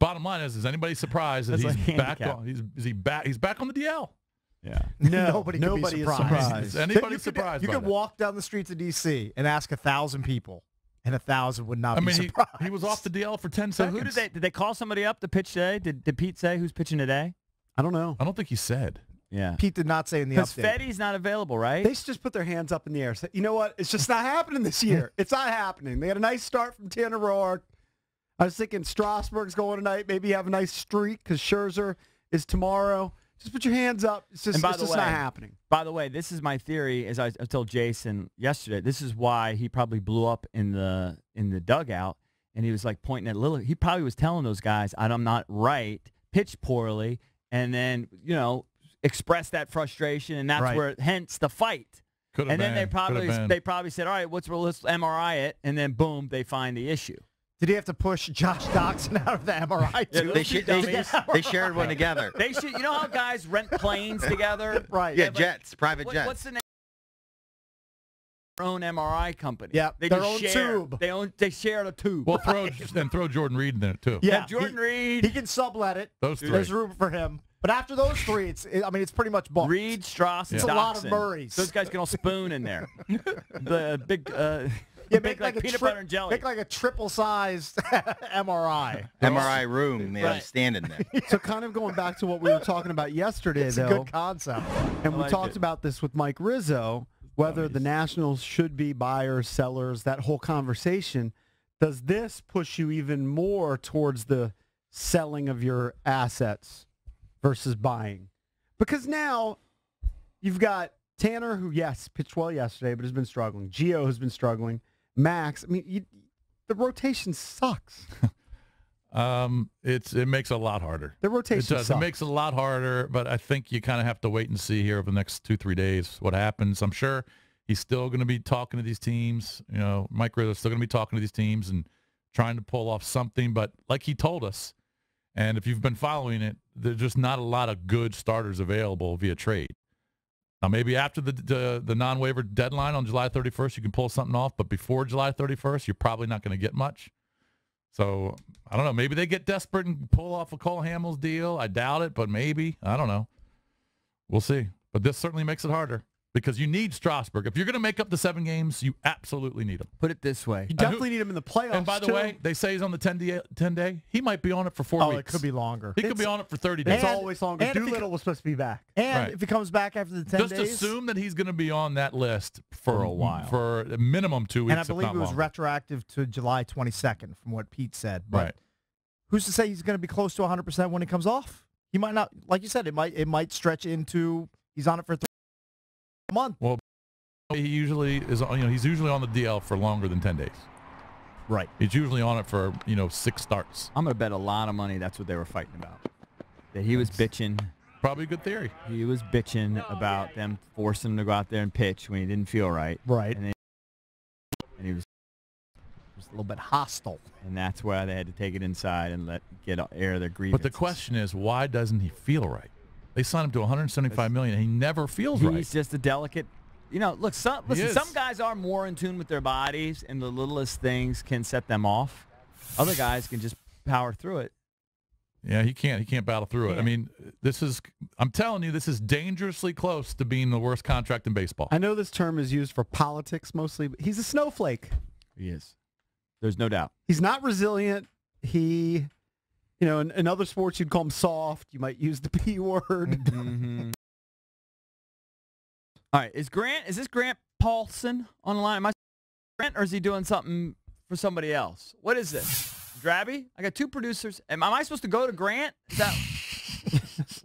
bottom line is anybody surprised that That's he's like back handicap. on? Is he back? He's back on the DL. Yeah. No, nobody is surprised. Is anybody You surprised? You by could that? walk down the streets of D.C. and ask 1,000 people, and 1,000 would not I be mean, surprised. he was off the DL for 10 So seconds. who did they call somebody up to pitch today? Did Pete say who's pitching today? I don't know. I don't think he said. Yeah. Pete did not say in the Because update. Fetty's not available, right? They should just put their hands up in the air. Say, you know what? It's just not happening this year. It's not happening. They had a nice start from Tanner Roark. I was thinking Strasburg's going tonight. Maybe have a nice streak because Scherzer is tomorrow. Just put your hands up. It's just, not happening. By the way, this is my theory, as I told Jason yesterday. This is why he probably blew up in the dugout, and he was like pointing at Lillard. He probably was telling those guys, "I'm not right," pitched poorly, and then express that frustration, and that's where hence the fight. Could've and then been. they probably said, "All right, let's MRI it," and then boom, they find the issue. Did he have to push Josh Doxson out of the MRI too? They shared one together. They should. You know how guys rent planes together? Right. Yeah, jets, private jets. What's the name? Their own MRI company. Yeah, they their just own share. tube. They share a tube. Well, throw Jordan Reed in there too. Yeah, Jordan Reed. He can sublet it. Those three. There's room for him. But after those three, it's pretty much booked. Reed, Strauss, and It's a lot of Doxson. Murrays. Those guys can all spoon in there. The big, make like a peanut butter and jelly. Make like a triple-sized MRI. MRI room, they have standing there. So kind of going back to what we were talking about yesterday, It's though. a good concept. And we like talked it. about this with Mike Rizzo, whether the Nationals should be buyers, sellers, that whole conversation. Does this push you even more towards the selling of your assets versus buying? Because now you've got Tanner, who, yes, pitched well yesterday, but has been struggling. Gio has been struggling. Max, I mean, the rotation sucks. It makes it a lot harder. The rotation It does. sucks. It makes it a lot harder, but I think you kind of have to wait and see here over the next 2-3 days what happens. I'm sure he's still going to be talking to these teams. Mike Rizzo's still going to be talking to these teams and trying to pull off something. But like he told us, and if you've been following it, there's just not a lot of good starters available via trade. Now, maybe after the non-waiver deadline on July 31st, you can pull something off. But before July 31st, you're probably not going to get much. So, I don't know. Maybe they get desperate and pull off a Cole Hamels deal. I doubt it, but maybe. I don't know. We'll see. But this certainly makes it harder because you need Strasburg. If you're going to make up the 7 games, you absolutely need him. Put it this way. You definitely need him in the playoffs, And by the too. way, they say he's on the 10-day. He might be on it for 4 weeks. Oh, it could be longer. He could be on it for 30 days. It's always longer. and if he Doolittle was supposed to be back. And Right. if he comes back after the 10 Just days. assume that he's going to be on that list for a while. For a minimum 2 weeks, And I if believe not it was longer. retroactive to July 22nd from what Pete said. But Right. who's to say he's going to be close to 100% when he comes off? He might not. Like you said, it might stretch into he's on it for a month. Well, he usually is. He's usually on the DL for longer than 10 days. Right. He's usually on it for 6 starts. I'm going to bet a lot of money that's what they were fighting about. That he was bitching. Probably a good theory. He was bitching about them forcing him to go out there and pitch when he didn't feel right. Right. And he was, A little bit hostile. and that's why they had to take it inside and get air their grievances. But the question is, why doesn't he feel right? They signed him to $175 million, and he never feels right. He's just a delicate. Look, some guys are more in tune with their bodies, and the littlest things can set them off. Other guys can just power through it. Yeah, he can't. He can't battle through it. I mean, I'm telling you, this is dangerously close to being the worst contract in baseball. I know this term is used for politics mostly, but he's a snowflake. He is. There's no doubt. He's not resilient. He, in other sports, you'd call him soft. You might use the P word. Mm-hmm. All right, is this Grant Paulson on the line? Am I Grant, or is he doing something for somebody else? What is this? Drabby? I got 2 producers. Am I supposed to go to Grant? Is that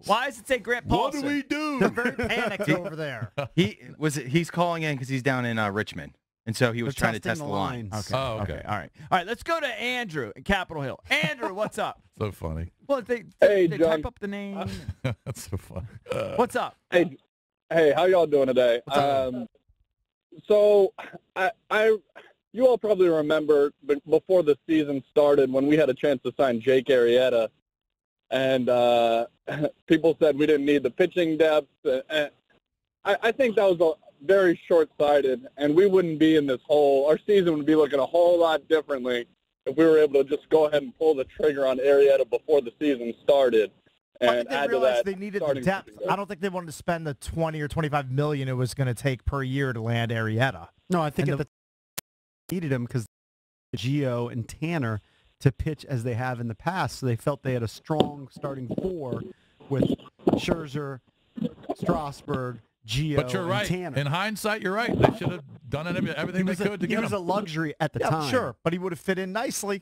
why does it say Grant Paulson? What do we do? They're very panicked over there. He's calling in because he's down in Richmond, and so he was They're trying to testing test the line. lines. Okay. Oh, okay. All right. All right. Let's go to Andrew in Capitol Hill. Andrew, what's up? So funny. Well, they Hey, type John. up the name. That's so funny. What's up? Hey, how y'all doing today? So, you all probably remember before the season started when we had a chance to sign Jake Arrieta, and people said we didn't need the pitching depth. I think that was very short-sighted, and we wouldn't be in this hole. Our season would be looking a whole lot differently if we were able to just go ahead and pull the trigger on Arrieta before the season started. I And think they add to realized that they needed the starting depth. pitching. I don't think they wanted to spend the 20 or 25 million it was going to take per year to land Arrieta. No, I think And at the needed him because Gio and Tanner to pitch as they have in the past. So they felt they had a strong starting four with Scherzer, Strasburg, Gio, But you're and right. Tanner. In hindsight, you're right. They should have done everything they could to He get was him. a luxury at the Yeah, time. sure, but he would have fit in nicely.